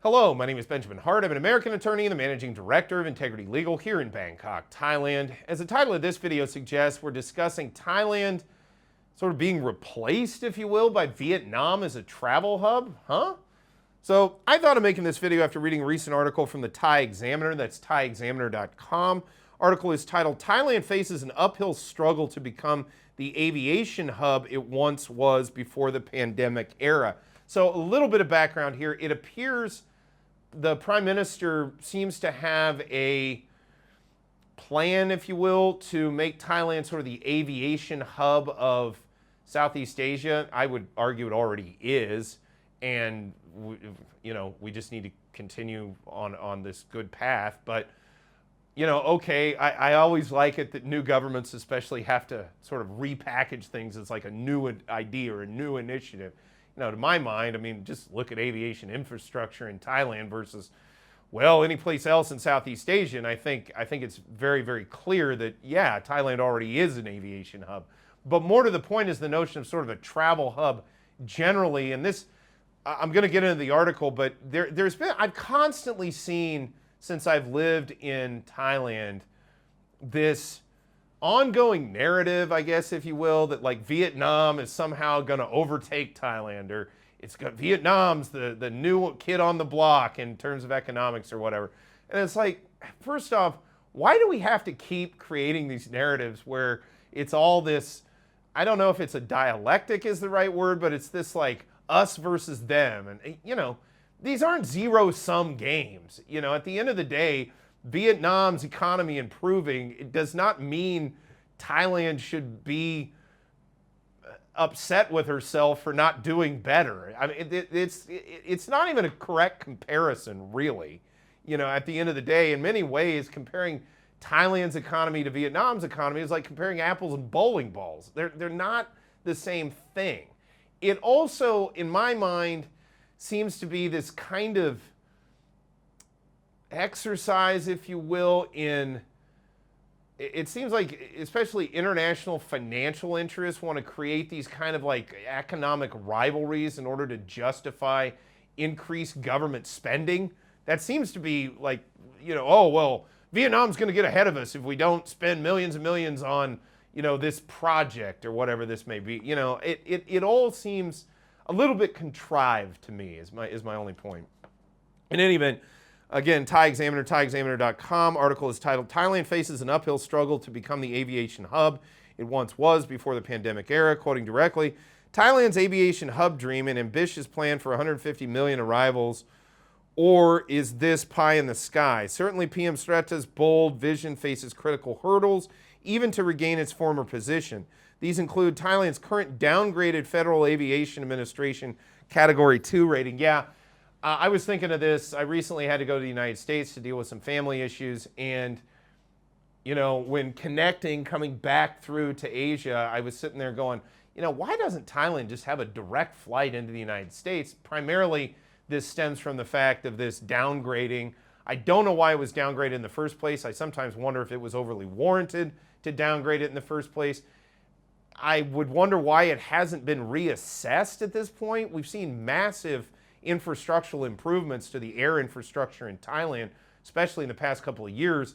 Hello, my name is Benjamin Hart. I'm an American attorney and the managing director of Integrity Legal here in Bangkok, Thailand. As the title of this video suggests, we're discussing Thailand sort of being replaced, if you will, by Vietnam as a travel hub, huh? So I thought of making this video after reading a recent article from the Thai Examiner, that's thaiexaminer.com. Article is titled, Thailand Faces an Uphill Struggle to Become the Aviation Hub It Once Was Before the Pandemic Era. So a little bit of background here. It appears the Prime Minister seems to have a plan, if you will, to make Thailand sort of the aviation hub of Southeast Asia. I would argue it already is, and we just need to continue on this good path. But okay, I always like it that new governments especially have to sort of repackage things as like a new idea or a new initiative. To my mind, I mean, just look at aviation infrastructure in Thailand versus, well, any place else in Southeast Asia. And I think it's very, very clear that, yeah, Thailand already is an aviation hub. But more to the point is the notion of sort of a travel hub generally. And this, I'm going to get into the article, but I've constantly seen, since I've lived in Thailand, this ongoing narrative, I guess, if you will, that like Vietnam is somehow going to overtake Thailand, or Vietnam's the new kid on the block in terms of economics or whatever. And it's like, first off, why do we have to keep creating these narratives where it's all this, I don't know if it's a dialectic is the right word, but it's this like us versus them. And, these aren't zero-sum games. At the end of the day, Vietnam's economy improving, it does not mean Thailand should be upset with herself for not doing better. I mean, it's not even a correct comparison, really. At the end of the day, in many ways, comparing Thailand's economy to Vietnam's economy is like comparing apples and bowling balls. They're not the same thing. It also, in my mind, seems to be this kind of exercise, if you will, it seems like especially international financial interests want to create these kind of like economic rivalries in order to justify increased government spending. That seems to be like, oh, well, Vietnam's going to get ahead of us if we don't spend millions and millions on, this project or whatever this may be. It all seems a little bit contrived to me is my only point. In any event, again, Thai Examiner, thaiexaminer.com. Article is titled, Thailand Faces an Uphill Struggle to Become the Aviation Hub It Once Was Before the Pandemic Era. Quoting directly, Thailand's aviation hub dream, an ambitious plan for 150 million arrivals, or is this pie in the sky? Certainly PM Sretta's bold vision faces critical hurdles, even to regain its former position. These include Thailand's current downgraded Federal Aviation Administration Category 2 rating. Yeah, I was thinking of this. I recently had to go to the United States to deal with some family issues. And, when coming back through to Asia, I was sitting there going, why doesn't Thailand just have a direct flight into the United States? Primarily, this stems from the fact of this downgrading. I don't know why it was downgraded in the first place. I sometimes wonder if it was overly warranted to downgrade it in the first place. I would wonder why it hasn't been reassessed at this point. We've seen massive infrastructural improvements to the air infrastructure in Thailand, especially in the past couple of years.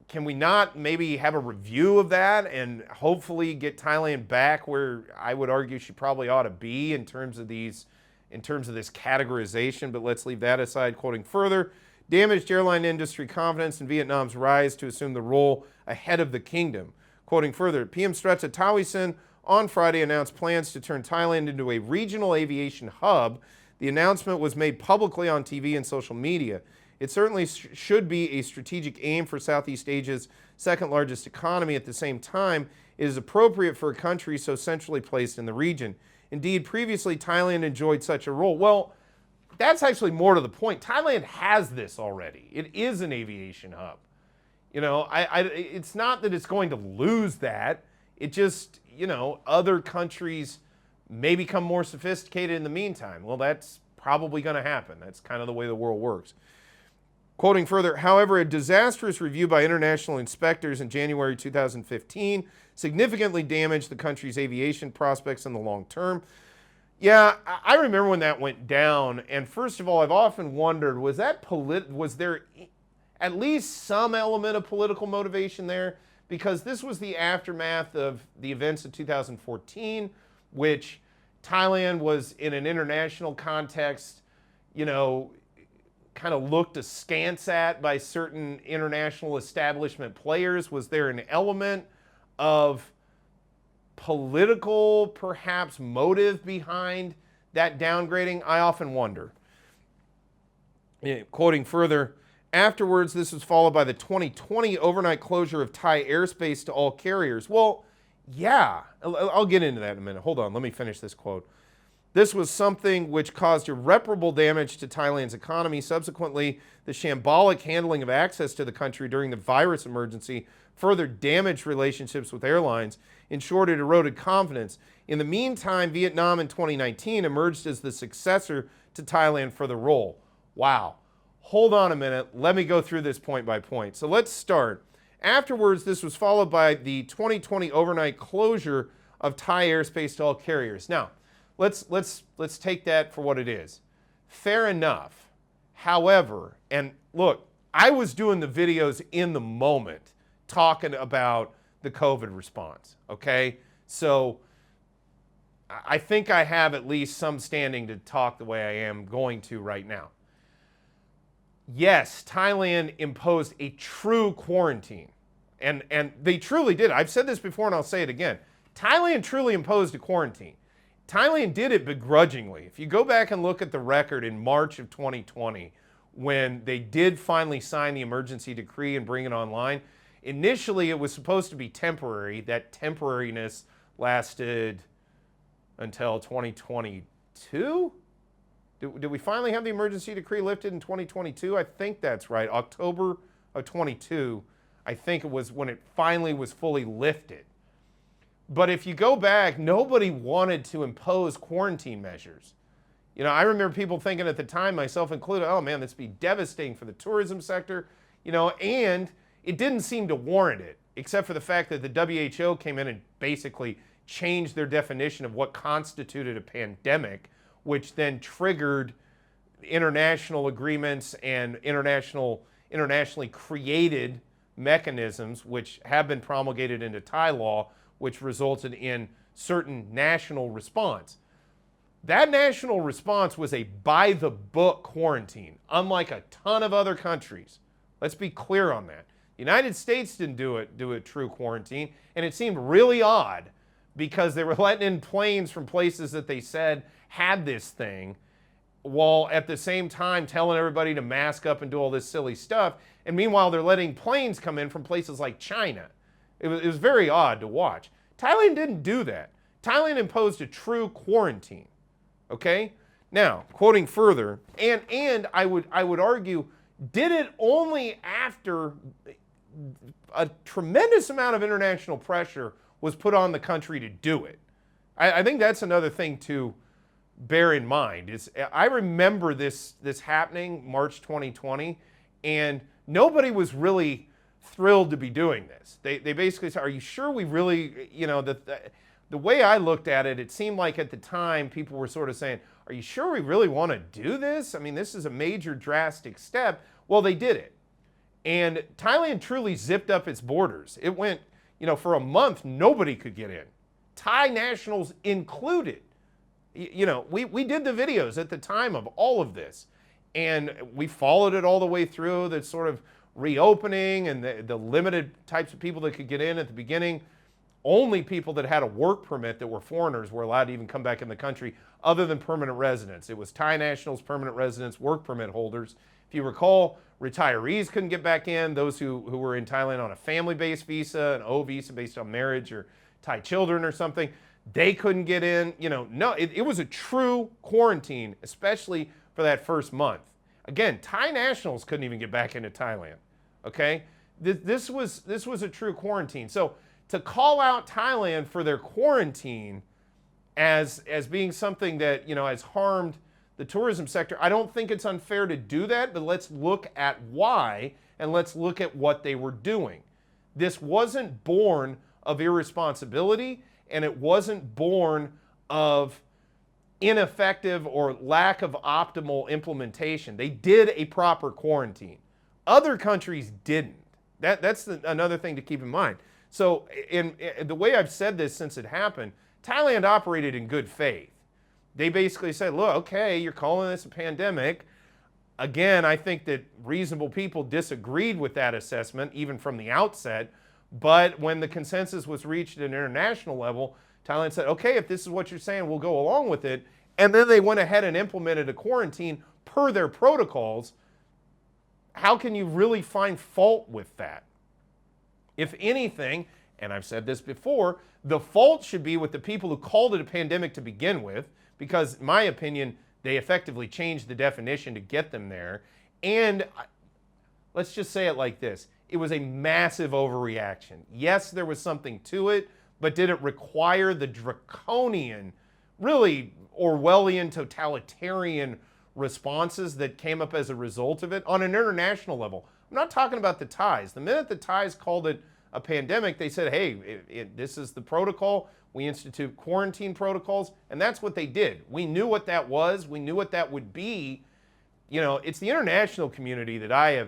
Can we not maybe have a review of that and hopefully get Thailand back where I would argue she probably ought to be in terms of this categorization? But let's leave that aside. Quoting further, damaged airline industry confidence in Vietnam's rise to assume the role ahead of the kingdom. Quoting further, PM Srettha Thavisin on Friday announced plans to turn Thailand into a regional aviation hub. The announcement was made publicly on TV and social media. It certainly should be a strategic aim for Southeast Asia's second largest economy. At the same time, it is appropriate for a country so centrally placed in the region. Indeed, previously Thailand enjoyed such a role. Well, that's actually more to the point. Thailand has this already. It is an aviation hub. It's not that it's going to lose that. It just, other countries may become more sophisticated in the meantime. Well, that's probably going to happen. That's kind of the way the world works. Quoting further, however, a disastrous review by international inspectors in January 2015 significantly damaged the country's aviation prospects in the long term. Yeah, I remember when that went down, and first of all, I've often wondered, was there at least some element of political motivation there? Because this was the aftermath of the events of 2014, which Thailand was in an international context, you know, kind of looked askance at by certain international establishment players. Was there an element of political, perhaps, motive behind that downgrading? I often wonder. Quoting further, afterwards, this was followed by the 2020 overnight closure of Thai airspace to all carriers. Well, yeah, I'll get into that in a minute. Hold on, let me finish this quote. This was something which caused irreparable damage to Thailand's economy. Subsequently, the shambolic handling of access to the country during the virus emergency further damaged relationships with airlines. In short, it eroded confidence. In the meantime, Vietnam in 2019 emerged as the successor to Thailand for the role. Wow. Hold on a minute. Let me go through this point by point. So let's start. Afterwards, this was followed by the 2020 overnight closure of Thai airspace to all carriers. Now, let's take that for what it is. Fair enough. However, and look, I was doing the videos in the moment talking about the COVID response, okay? So I think I have at least some standing to talk the way I am going to right now. Yes, Thailand imposed a true quarantine, and they truly did. I've said this before and I'll say it again. Thailand truly imposed a quarantine. Thailand did it begrudgingly. If you go back and look at the record in March of 2020, when they did finally sign the emergency decree and bring it online, initially it was supposed to be temporary. That temporariness lasted until 2022? Did we finally have the emergency decree lifted in 2022? I think that's right. October of 22, I think it was when it finally was fully lifted. But if you go back, nobody wanted to impose quarantine measures. You know, I remember people thinking at the time, myself included, oh man, this would be devastating for the tourism sector, you know, and it didn't seem to warrant it, except for the fact that the WHO came in and basically changed their definition of what constituted a pandemic, which then triggered international agreements and internationally created mechanisms which have been promulgated into Thai law, which resulted in certain national response. That national response was a by-the-book quarantine, unlike a ton of other countries. Let's be clear on that. The United States didn't do a true quarantine, and it seemed really odd because they were letting in planes from places that they said had this thing, while at the same time telling everybody to mask up and do all this silly stuff. And meanwhile, they're letting planes come in from places like China. It was very odd to watch. Thailand didn't do that. Thailand imposed a true quarantine. Okay? Now, quoting further, and I would argue, did it only after a tremendous amount of international pressure was put on the country to do it. I think that's another thing to bear in mind. I remember this happening March 2020, and nobody was really thrilled to be doing this. They basically said, are you sure we really, you know, the way I looked at it, it seemed like at the time people were sort of saying, are you sure we really want to do this? I mean, this is a major drastic step. Well, they did it. And Thailand truly zipped up its borders. It went, you know, for a month, nobody could get in. Thai nationals included. You know, we did the videos at the time of all of this. And we followed it all the way through, the sort of reopening and the limited types of people that could get in at the beginning. Only people that had a work permit that were foreigners were allowed to even come back in the country other than permanent residents. It was Thai nationals, permanent residents, work permit holders. If you recall, retirees couldn't get back in. Those who were in Thailand on a family-based visa, an O visa based on marriage or Thai children or something, they couldn't get in. You know, no, it was a true quarantine, especially for that first month. Again, Thai nationals couldn't even get back into Thailand. Okay, this was a true quarantine. So to call out Thailand for their quarantine as being something that, you know, has harmed the tourism sector, I don't think it's unfair to do that, but let's look at why and let's look at what they were doing. This wasn't born of irresponsibility, and it wasn't born of ineffective or lack of optimal implementation. They did a proper quarantine. Other countries didn't. That's another thing to keep in mind. So in the way I've said this since it happened, Thailand operated in good faith. They basically said, look, okay, you're calling this a pandemic. Again, I think that reasonable people disagreed with that assessment, even from the outset. But when the consensus was reached at an international level, Thailand said, okay, if this is what you're saying, we'll go along with it. And then they went ahead and implemented a quarantine per their protocols. How can you really find fault with that? If anything, and I've said this before, the fault should be with the people who called it a pandemic to begin with, because in my opinion, they effectively changed the definition to get them there. And let's just say it like this. It was a massive overreaction. Yes, there was something to it, but did it require the draconian, really Orwellian, totalitarian responses that came up as a result of it on an international level? I'm not talking about the Thais. The minute the Thais called it a pandemic, they said, hey, this is the protocol. We institute quarantine protocols, and that's what they did. We knew what that was. We knew what that would be. You know, it's the international community that I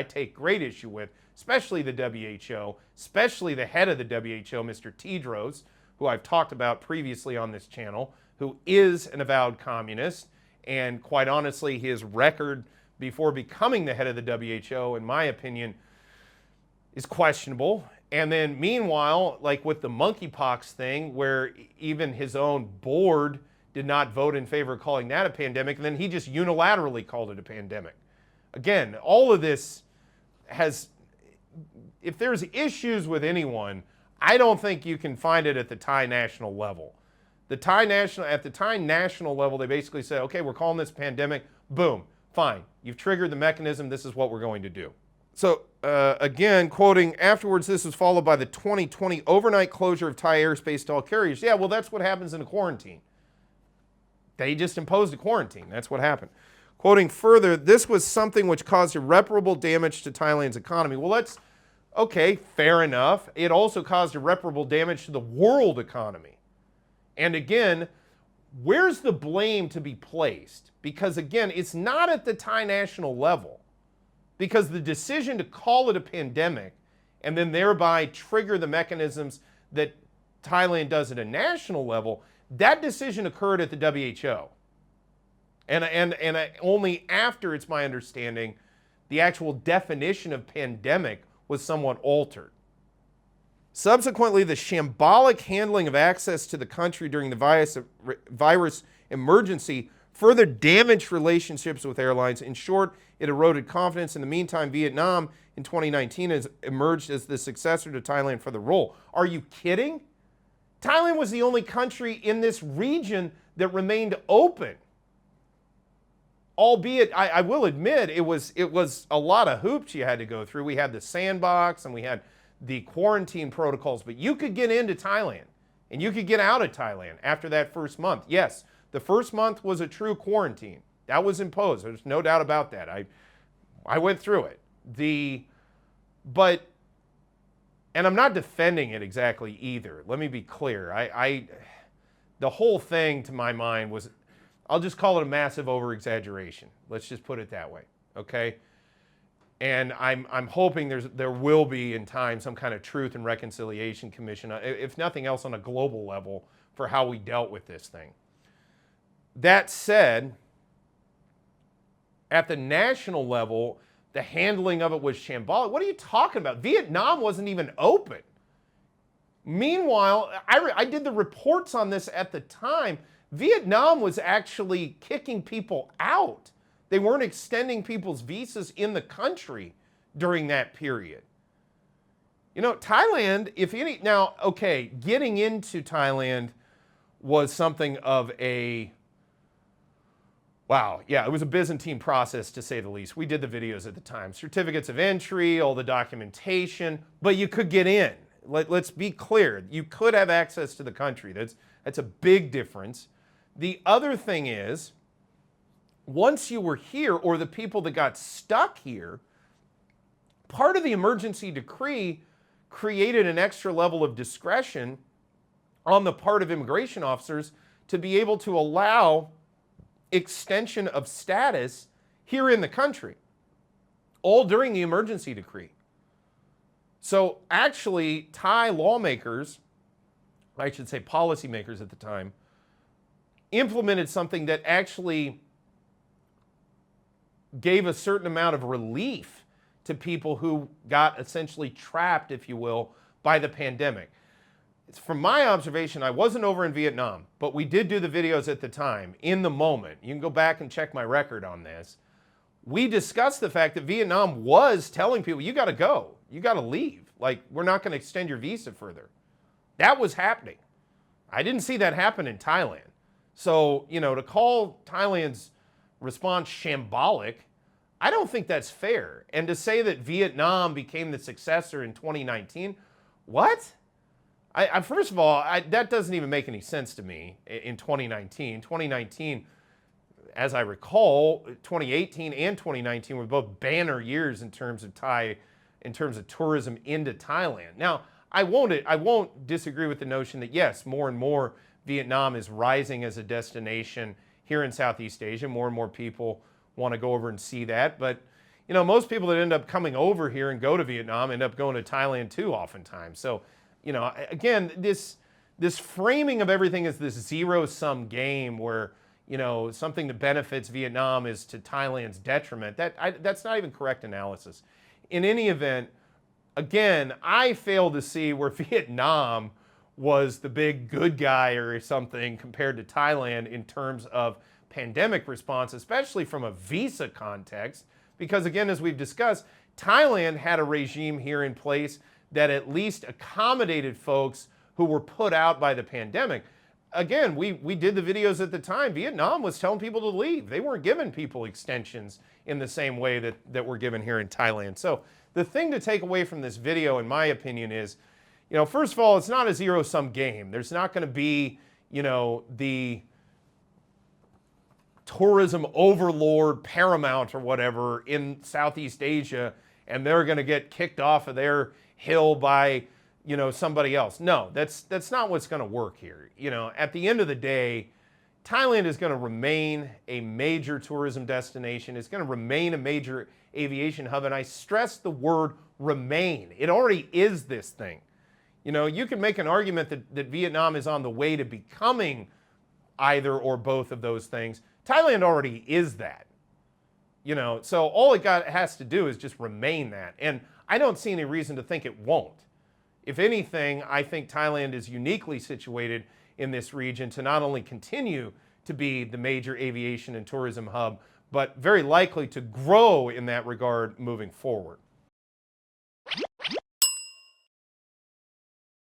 take great issue with, especially the WHO, especially the head of the WHO, Mr. Tedros, who I've talked about previously on this channel, who is an avowed communist, and quite honestly, his record before becoming the head of the WHO, in my opinion, is questionable. And then meanwhile, like with the monkeypox thing, where even his own board did not vote in favor of calling that a pandemic, and then he just unilaterally called it a pandemic. Again, all of this has, if there's issues with anyone, I don't think you can find it at the Thai national level. At the Thai national level, they basically said, okay, we're calling this a pandemic, boom, fine. You've triggered the mechanism, this is what we're going to do. So again, quoting, afterwards this was followed by the 2020 overnight closure of Thai airspace to all carriers. Yeah, well, that's what happens in a quarantine. They just imposed a quarantine. That's what happened. Quoting further, this was something which caused irreparable damage to Thailand's economy. Well, that's, okay, fair enough. It also caused irreparable damage to the world economy. And again, where's the blame to be placed? Because again, it's not at the Thai national level. Because the decision to call it a pandemic and then thereby trigger the mechanisms that Thailand does at a national level, that decision occurred at the WHO. And only after, it's my understanding, the actual definition of pandemic was somewhat altered. Subsequently, the shambolic handling of access to the country during the virus emergency further damaged relationships with airlines. In short, it eroded confidence. In the meantime, Vietnam in 2019 has emerged as the successor to Thailand for the role. Are you kidding? Thailand was the only country in this region that remained open. Albeit, I will admit, it was a lot of hoops you had to go through. We had the sandbox and we had the quarantine protocols, but you could get into Thailand and you could get out of Thailand after that first month. Yes, the first month was a true quarantine. That was imposed. There's no doubt about that. I went through it. And I'm not defending it exactly either. Let me be clear. The whole thing, to my mind, was, I'll just call it a massive over-exaggeration. Let's just put it that way, okay? And I'm hoping there will be in time some kind of truth and reconciliation commission, if nothing else on a global level, for how we dealt with this thing. That said, at the national level, the handling of it was shambolic. What are you talking about? Vietnam wasn't even open. Meanwhile, I did the reports on this at the time. Vietnam was actually kicking people out. They weren't extending people's visas in the country during that period. You know, Thailand, if any, now, okay, getting into Thailand was something of a, wow, yeah, it was a Byzantine process, to say the least. We did the videos at the time. Certificates of entry, all the documentation, but you could get in. Let's be clear. You could have access to the country. That's a big difference. The other thing is, once you were here, or the people that got stuck here, part of the emergency decree created an extra level of discretion on the part of immigration officers to be able to allow extension of status here in the country, all during the emergency decree. So actually, Thai lawmakers, I should say policymakers at the time, implemented something that actually gave a certain amount of relief to people who got essentially trapped, if you will, by the pandemic. From my observation, I wasn't over in Vietnam, but we did do the videos at the time, in the moment. You can go back and check my record on this. We discussed the fact that Vietnam was telling people, you got to go, you got to leave. Like, we're not going to extend your visa further. That was happening. I didn't see that happen in Thailand. So, to call Thailand's response shambolic, I don't think that's fair. And to say that Vietnam became the successor in 2019, what? First of all, that doesn't even make any sense to me in 2019. 2019, as I recall, 2018 and 2019 were both banner years in terms of tourism into Thailand. Now, I won't disagree with the notion that yes, more and more Vietnam is rising as a destination here in Southeast Asia. More and more people want to go over and see that. But, most people that end up coming over here and go to Vietnam end up going to Thailand too oftentimes. So, again, this framing of everything as this zero-sum game where, something that benefits Vietnam is to Thailand's detriment, that's not even correct analysis. In any event, again, I fail to see where Vietnam was the big good guy or something compared to Thailand in terms of pandemic response, especially from a visa context, because again, as we've discussed, Thailand had a regime here in place that at least accommodated folks who were put out by the pandemic. Again, we did the videos at the time. Vietnam was telling people to leave. They weren't giving people extensions in the same way that we're given here in Thailand. So the thing to take away from this video, in my opinion, is, first of all, it's not a zero-sum game. There's not going to be, the tourism overlord paramount or whatever in Southeast Asia, and they're going to get kicked off of their hill by, somebody else. No, that's not what's going to work here. At the end of the day, Thailand is going to remain a major tourism destination. It's going to remain a major aviation hub, and I stress the word remain. It already is this thing. You can make an argument that Vietnam is on the way to becoming either or both of those things. Thailand already is that. So all it has to do is just remain that. And I don't see any reason to think it won't. If anything, I think Thailand is uniquely situated in this region to not only continue to be the major aviation and tourism hub, but very likely to grow in that regard moving forward.